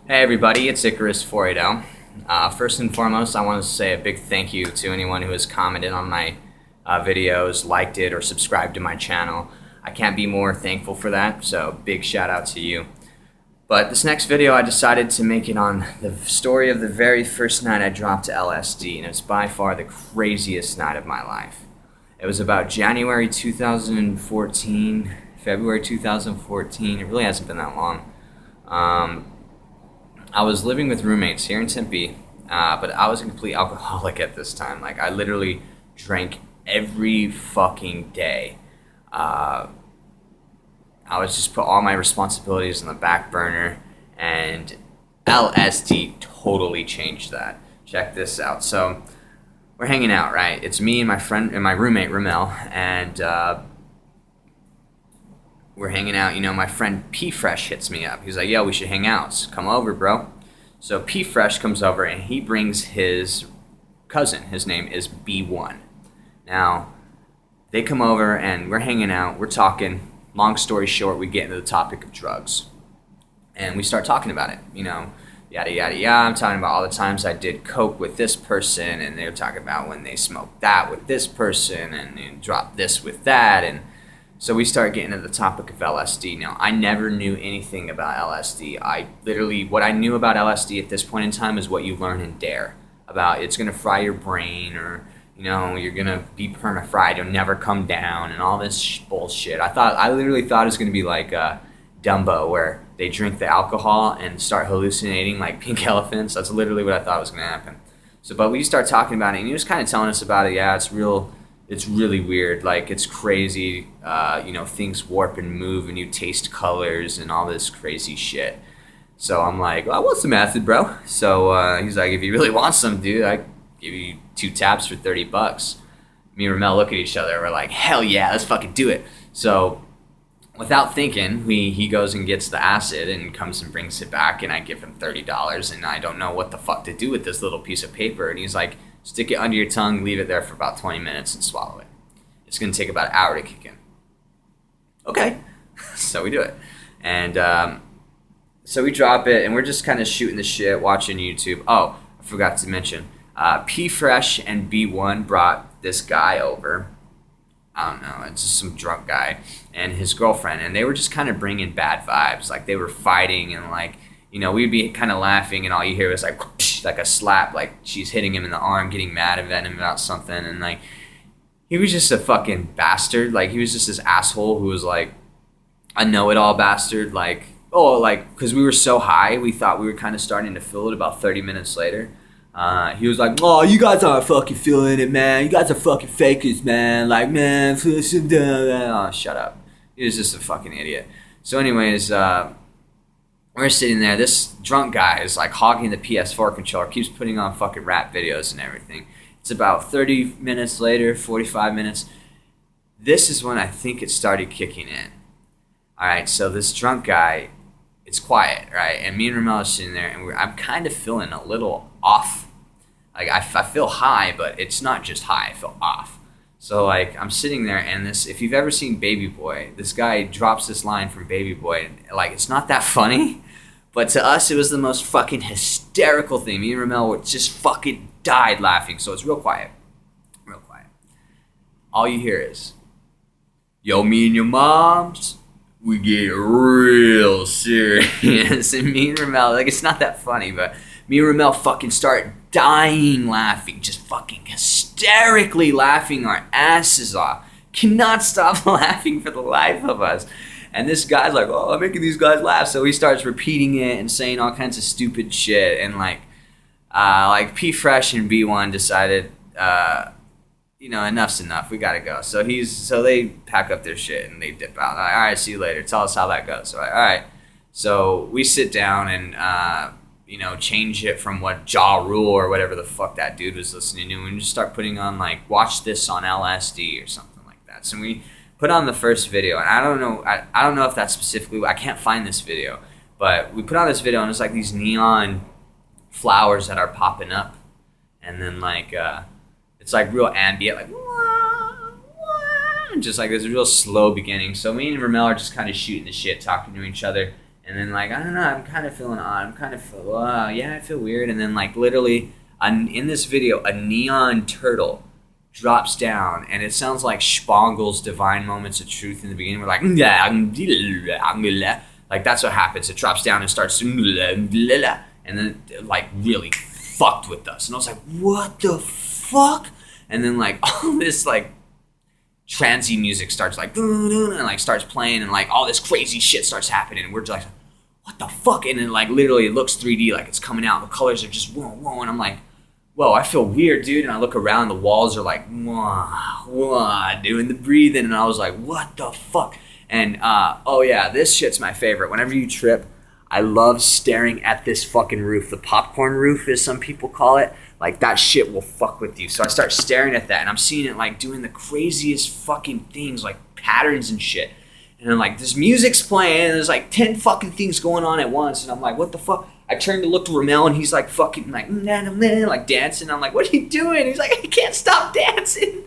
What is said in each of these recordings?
Hey everybody, it's Icarus 480. First and foremost, I want to say a big thank you to anyone who has commented on my videos, liked it, or subscribed to my channel. I can't be more thankful for that, so big shout out to you. But this next video, I decided to make it on the story of the very first night I dropped LSD, and it's by far the craziest night of my life. It was about January 2014, February 2014. It really hasn't been that long. I was living with roommates here in Tempe, but I was a complete alcoholic at this time. Like, I literally drank every fucking day. I was just put all my responsibilities on the back burner, and LSD totally changed that. Check this out. So we're hanging out, right? It's me and my friend and my roommate Ramel, and we're hanging out. You know, my friend P Fresh hits me up. He's like, "Yo, we should hang out. So come over, bro." So P Fresh comes over and he brings his cousin. His name is B1. Now, they come over and we're hanging out. We're talking. Long story short, we get into the topic of drugs, and we start talking about it. You know, yada yada yada. I'm talking about all the times I did coke with this person, and they're talking about when they smoked that with this person, and they dropped this with that, and so we start getting to the topic of LSD. Now, I never knew anything about LSD. What I knew about LSD at this point in time is what you learn in DARE, about it's going to fry your brain, or, you know, you're going to be perma-fried, you'll never come down, and all this bullshit. I literally thought it was going to be like Dumbo, where they drink the alcohol and start hallucinating like pink elephants. That's literally what I thought was going to happen. So, but we start talking about it, and he was kind of telling us about it. Yeah, it's really weird. Like, it's crazy. You know, things warp and move, and you taste colors and all this crazy shit. So I'm like, well, I want some acid, bro. So he's like, if you really want some, dude, I give you 2 tabs for $30. Me and Ramel look at each other. We're like, hell yeah, let's fucking do it. So without thinking, he goes and gets the acid and comes and brings it back, and I give him $30, and I don't know what the fuck to do with this little piece of paper. And he's like, stick it under your tongue, leave it there for about 20 minutes, and swallow it. It's going to take about an hour to kick in. Okay. So we do it. And so we drop it, and we're just kind of shooting the shit, watching YouTube. Oh, I forgot to mention, P Fresh and B1 brought this guy over. I don't know, it's just some drunk guy, and his girlfriend, and they were just kind of bringing bad vibes. Like, they were fighting, and like, you know, we'd be kind of laughing, and all you hear was like a slap, like she's hitting him in the arm, getting mad at him about something, and like, he was just a fucking bastard. Like, he was just this asshole who was like a know-it-all bastard. Like, because we were so high, we thought we were kind of starting to feel it about 30 minutes later. He was like, "Oh, you guys aren't fucking feeling it, man. You guys are fucking fakers, man. Like, man, oh, shut up." He was just a fucking idiot. So anyways, we're sitting there. This drunk guy is like hogging the PS4 controller, keeps putting on fucking rap videos and everything. It's about 30 minutes later, 45 minutes. This is when I think it started kicking in. All right, so this drunk guy, it's quiet, right? And me and Ramel are sitting there, and I'm kind of feeling a little off. Like, I feel high, but it's not just high. I feel off. So, like, I'm sitting there, and if you've ever seen Baby Boy, this guy drops this line from Baby Boy, and, like, it's not that funny, but to us, it was the most fucking hysterical thing. Me and Ramel just fucking died laughing, so it's real quiet. Real quiet. All you hear is, "Yo, me and your moms, we get real serious." And me and Ramel, like, it's not that funny, but me and Ramel fucking start dying laughing, just fucking hysterically laughing our asses off. Cannot stop laughing for the life of us. And this guy's like, "Oh, I'm making these guys laugh." So he starts repeating it and saying all kinds of stupid shit. And like P Fresh and B1 decided, you know, enough's enough. We gotta go. So they pack up their shit and they dip out. Like, "All right, see you later. Tell us how that goes." So, all right. So we sit down and you know, change it from what Ja Rule or whatever the fuck that dude was listening to, and just start putting on like, "Watch this on LSD" or something like that. So we put on the first video, and I don't know if that's specifically, I can't find this video, but we put on this video, and it's like these neon flowers that are popping up, and then like it's like real ambient, like wah, wah, just like there's a real slow beginning. So me and Ramel are just kind of shooting the shit, talking to each other, And then like, I don't know, I'm kind of feeling odd. I'm kind of yeah, I feel weird. And then like literally in this video, a neon turtle drops down, and it sounds like Spangle's Divine Moments of Truth in the beginning. We're like, like that's what happens. It drops down and starts, and then like really fucked with us. And I was like, what the fuck? And then like all this like transy music starts like and like starts playing, and like all this crazy shit starts happening, and we're just like, what the fuck? And then like literally it looks 3D, like it's coming out, the colors are just whoa, and I'm like, whoa, I feel weird, dude. And I look around, the walls are like whoa, doing the breathing, and I was like, what the fuck? And oh yeah, this shit's my favorite. Whenever you trip, I love staring at this fucking roof. The popcorn roof, as some people call it. Like, that shit will fuck with you. So I start staring at that, and I'm seeing it, like, doing the craziest fucking things, like, patterns and shit. And I'm like, this music's playing, and there's, like, 10 fucking things going on at once. And I'm like, what the fuck? I turn to look to Ramel, and he's, like, fucking, like, like, dancing. I'm like, what are you doing? He's like, I can't stop dancing.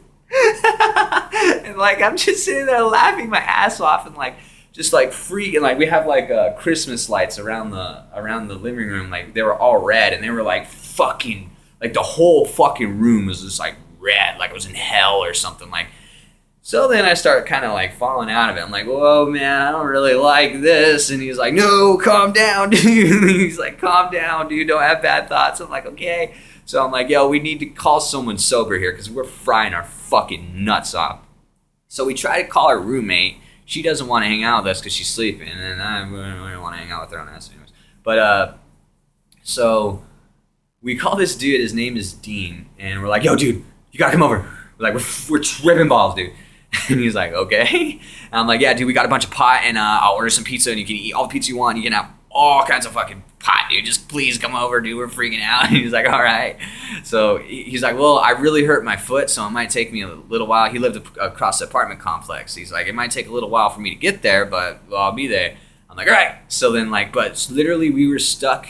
And, like, I'm just sitting there laughing my ass off, and, like, just like freaking, like we have like Christmas lights around the living room, like they were all red, and they were like fucking, like the whole fucking room was just like red, like it was in hell or something. Like, so then I start kind of like falling out of it. I'm like, whoa man, I don't really like this. And he's like, no, calm down, dude. He's like, calm down, dude, don't have bad thoughts. I'm like, okay. So I'm like, yo, we need to call someone sober here because we're frying our fucking nuts off. So we try to call our roommate. She doesn't want to hang out with us because she's sleeping, and I don't want to hang out with her on us anyways. But so we call this dude. His name is Dean, and we're like, "Yo, dude, you gotta come over." We're like, "We're tripping balls, dude." And he's like, "Okay." And I'm like, "Yeah, dude, we got a bunch of pot, and I'll order some pizza, and you can eat all the pizza you want. You can have all kinds of fucking pot, dude. Just please come over, dude. We're freaking out." And he's like, "All right." So he's like, "Well, I really hurt my foot, so it might take me a little while." He lived across the apartment complex. He's like, "It might take a little while for me to get there, but well, I'll be there." I'm like, "All right." So then, like, but literally we were stuck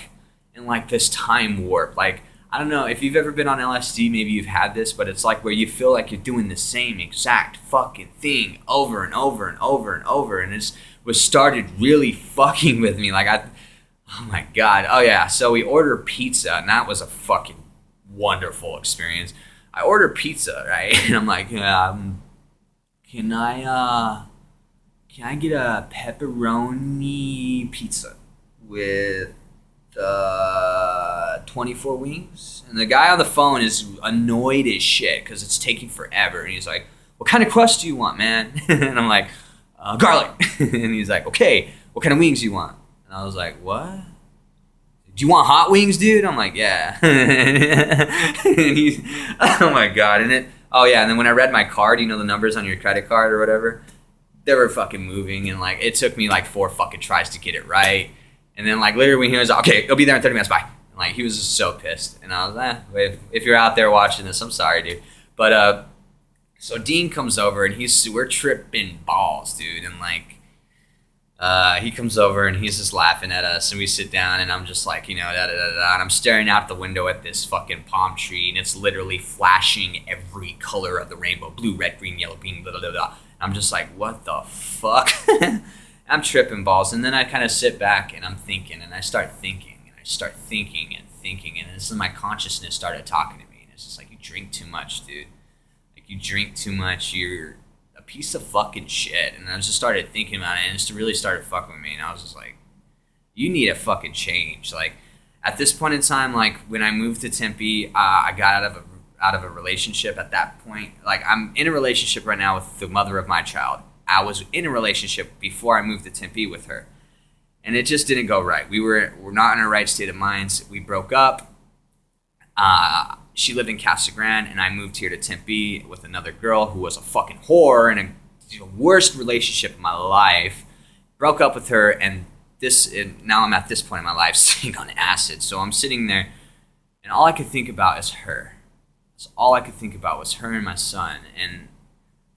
in like this time warp. Like, I don't know if you've ever been on LSD, maybe you've had this, but it's like where you feel like you're doing the same exact fucking thing over and over and over and over, and it was started really fucking with me. Like, oh my god. Oh yeah. So we ordered pizza, and that was a fucking wonderful experience. I ordered pizza, right? And I'm like, can I get a pepperoni pizza with 24 wings? And the guy on the phone is annoyed as shit because it's taking forever. And he's like, what kind of crust do you want, man? And I'm like, garlic. And he's like, okay, what kind of wings do you want? And I was like, what? Do you want hot wings, dude? I'm like, yeah. And he's, oh my god. And then when I read my card, you know, the numbers on your credit card or whatever, they were fucking moving, and like it took me like 4 fucking tries to get it right. And then like literally when he was like, okay, it'll be there in 30 minutes, bye. And like he was just so pissed. And I was if you're out there watching this, I'm sorry, dude. But so Dean comes over, and we're tripping balls, dude, and like he comes over, and he's just laughing at us, and we sit down, and I'm just like, you know, and I'm staring out the window at this fucking palm tree, and it's literally flashing every color of the rainbow: blue, red, green, yellow, green, blah, blah, blah, blah. I'm just like, what the fuck? I'm tripping balls. And then I kind of sit back, and I'm thinking, and I start thinking, and I start thinking and thinking, and this is my consciousness started talking to me, and it's just like, you drink too much, dude. Like, you drink too much, you're a piece of fucking shit. And I just started thinking about it, and it really started fucking with me, and I was just like, you need a fucking change. Like, at this point in time, like, when I moved to Tempe, I got out of a relationship at that point. Like, I'm in a relationship right now with the mother of my child. I was in a relationship before I moved to Tempe with her, and it just didn't go right. We're not in a right state of minds. We broke up. She lived in Casa Grande, and I moved here to Tempe with another girl who was a fucking whore and the worst relationship of my life. Broke up with her, and now I'm at this point in my life sitting on acid. So I'm sitting there, and all I could think about is her. So all I could think about was her and my son, and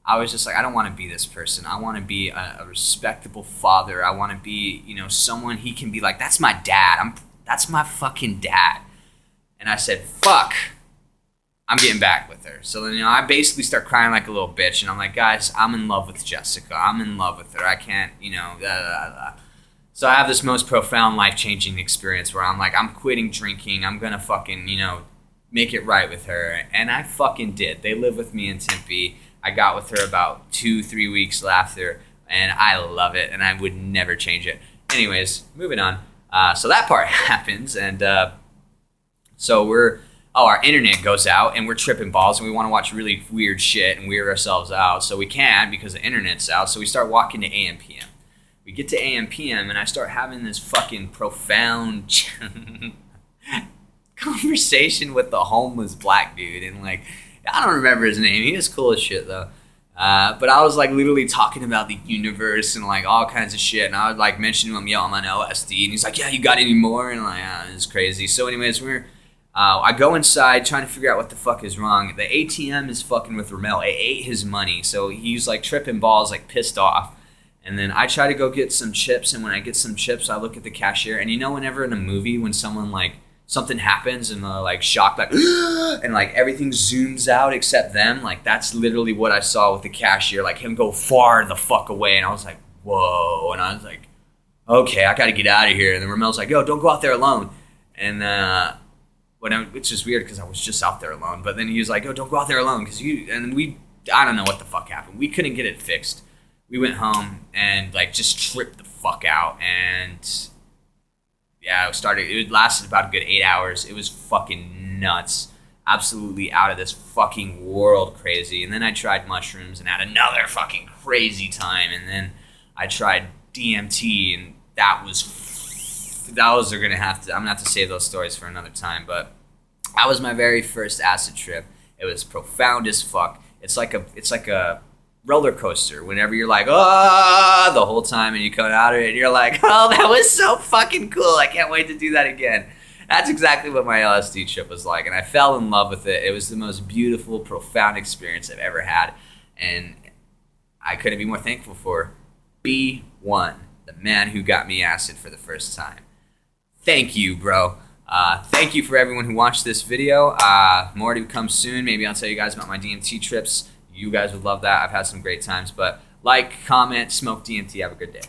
I was just like, I don't want to be this person. I want to be a respectable father. I want to be, you know, someone he can be like, that's my dad. That's my fucking dad. And I said, fuck, I'm getting back with her. So then, you know, I basically start crying like a little bitch, and I'm like, guys, I'm in love with Jessica. I'm in love with her. I can't, you know, blah, blah, blah. So I have this most profound life-changing experience where I'm like, I'm quitting drinking. I'm gonna fucking, make it right with her. And I fucking did. They live with me in Tempe. I got with her about 2-3 weeks after, and I love it, and I would never change it. Anyways, moving on. So that part happens, and so our internet goes out, and we're tripping balls, and we want to watch really weird shit and weird ourselves out. So we can't because the internet's out. So we start walking to AM/PM. We get to AM/PM, and I start having this fucking profound conversation with the homeless black dude. And, like, I don't remember his name. He was cool as shit, though. But I was, like, literally talking about the universe and, like, all kinds of shit. And I would, like, mention to him, yo, I'm on LSD. And he's like, yeah, you got any more? And I'm like, it's crazy. So anyways, I go inside trying to figure out what the fuck is wrong. The ATM is fucking with Ramel. It ate his money. So he's, like, tripping balls, like, pissed off. And then I try to go get some chips, and when I get some chips, I look at the cashier. And whenever in a movie when someone, like, something happens and they're, like, shocked, like, and, like, everything zooms out except them, like, that's literally what I saw with the cashier, like, him go far the fuck away. And I was like, whoa. And I was like, okay, I got to get out of here. And then Ramel's like, yo, don't go out there alone. And which is weird because I was just out there alone. But then he was like, oh, don't go out there alone I don't know what the fuck happened. We couldn't get it fixed. We went home and, like, just tripped the fuck out. And yeah, it lasted about a good 8 hours. It was fucking nuts. Absolutely out of this fucking world crazy. And then I tried mushrooms and had another fucking crazy time. And then I tried DMT, and I'm gonna have to save those stories for another time. But that was my very first acid trip. It was profound as fuck. It's like a roller coaster. Whenever you're like, oh, the whole time, and you come out of it, and you're like, oh, that was so fucking cool. I can't wait to do that again. That's exactly what my LSD trip was like, and I fell in love with it. It was the most beautiful, profound experience I've ever had, and I couldn't be more thankful for B1, the man who got me acid for the first time. Thank you, bro. Thank you for everyone who watched this video. More to come soon. Maybe I'll tell you guys about my DMT trips. You guys would love that. I've had some great times. But like, comment, smoke DMT. Have a good day.